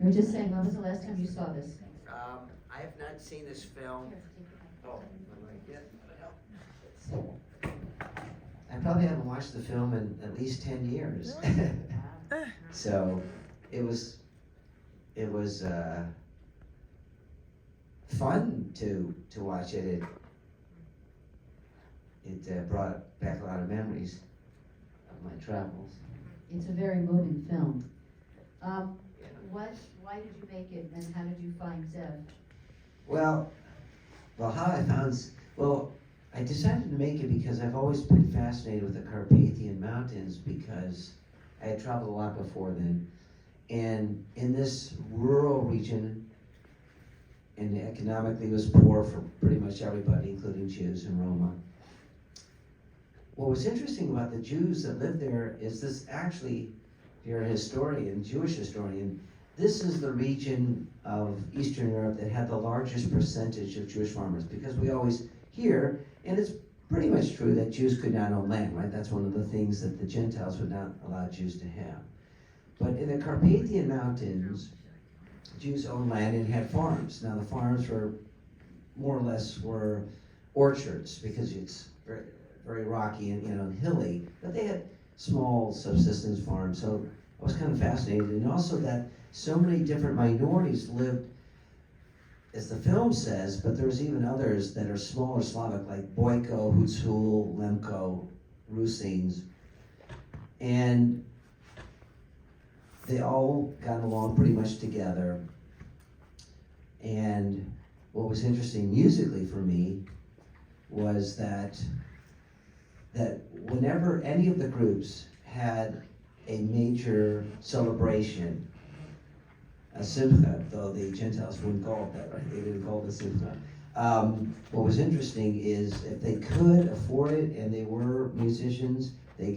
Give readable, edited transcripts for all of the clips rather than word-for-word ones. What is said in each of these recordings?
We're just saying, when was the last time you saw this? I have not seen this film. Oh, I probably haven't watched the film in at least 10 years. So it was fun to watch it. It brought back a lot of memories of my travels. It's a very moving film. Why did you make it, and how did you find Zev? Well, how I found, I decided to make it because I've always been fascinated with the Carpathian Mountains because I had traveled a lot before then. And in this rural region, and economically was poor for pretty much everybody, including Jews and Roma. What was interesting about the Jews that lived there is this actually, if you're a historian, Jewish historian, this is the region of Eastern Europe that had the largest percentage of Jewish farmers, because we always hear, and it's pretty much true, that Jews could not own land, right? That's one of the things that the Gentiles would not allow Jews to have. But in the Carpathian Mountains, Jews owned land and had farms. Now the farms were more or less were orchards because it's very, very rocky and hilly, but they had small subsistence farms. So I was kind of fascinated, and also that so many different minorities lived, as the film says, but there's even others that are smaller Slavic, like Boyko, Hutzul, Lemko, Rusins, and they all got along pretty much together. And what was interesting musically for me was that whenever any of the groups had a major celebration, a simcha, though the Gentiles wouldn't call it that, right? They didn't call it a simcha. What was interesting is if they could afford it and they were musicians, they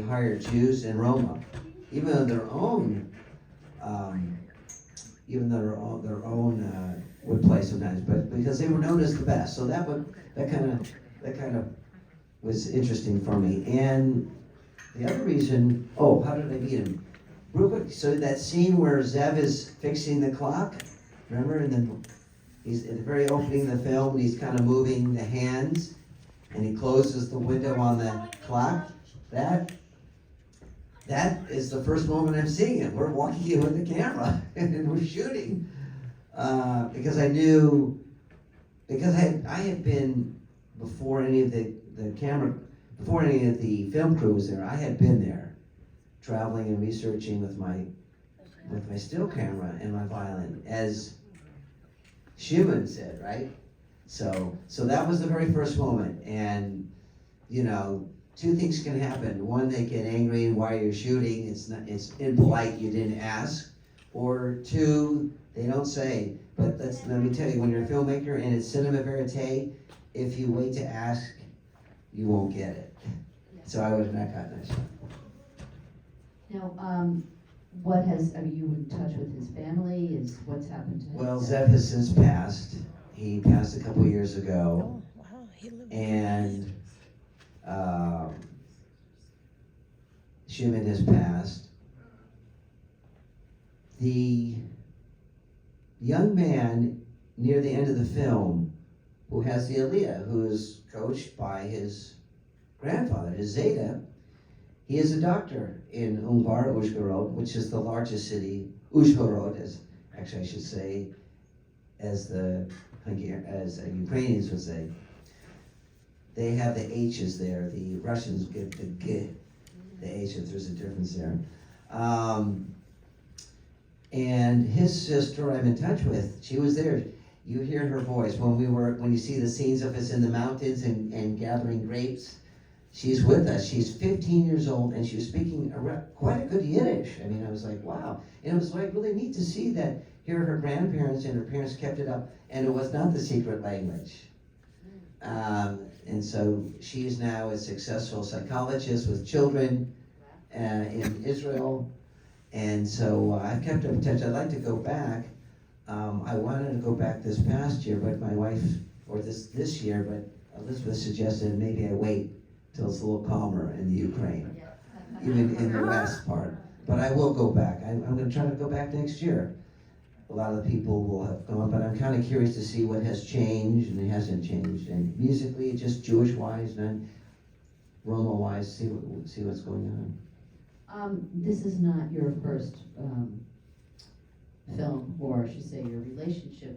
hired Jews and Roma, even though their own would play sometimes, but because they were known as the best. So that kind of was interesting for me. And the other reason, how did I meet him? Real quick, so that scene where Zev is fixing the clock, remember? And then he's at the very opening of the film, and he's kind of moving the hands, and he closes the window on the clock. That is the first moment I'm seeing it. We're walking in with the camera, and we're shooting. Because I knew, because I had been, before any of the film crew was there, I had been there, traveling and researching with my still camera and my violin, as Shimon said, right? So that was the very first moment, and two things can happen. One, they get angry and why you're shooting, it's impolite, you didn't ask. Or two, they don't say. But let me tell you, when you're a filmmaker and it's cinema verite, if you wait to ask, you won't get it. So I would have not gotten that shot. Now, are you in touch with his family? What's happened to him? Well, Zev has since passed. He passed a couple years ago. Oh, wow. He lived And Shimon has passed. The young man near the end of the film who has the Aliyah, who is coached by his grandfather, his Zeta, he is a doctor in Umbar, Uzhhorod, which is the largest city, Uzhhorod, as actually I should say, as Ukrainians would say. They have the H's there. The Russians get the G, the H, if there's a difference there. And his sister I'm in touch with, she was there. You hear her voice when you see the scenes of us in the mountains and gathering grapes. She's with us. She's 15 years old, and she was speaking quite a good Yiddish. I mean, I was like, wow. And it was like really neat to see that here her grandparents and her parents kept it up, and it was not the secret language. And so she is now a successful psychologist with children in Israel. And so I've kept up in touch. I'd like to go back. I wanted to go back this past year, but my wife, or this year, but Elizabeth suggested maybe I wait till it's a little calmer in the Ukraine, even in the west part. But I will go back. I'm gonna try to go back next year. A lot of the people will have gone, but I'm kinda curious to see what has changed and it hasn't changed. And musically, just Jewish-wise, and Roma-wise, see what's going on. This is not your first, film, or I should say your relationship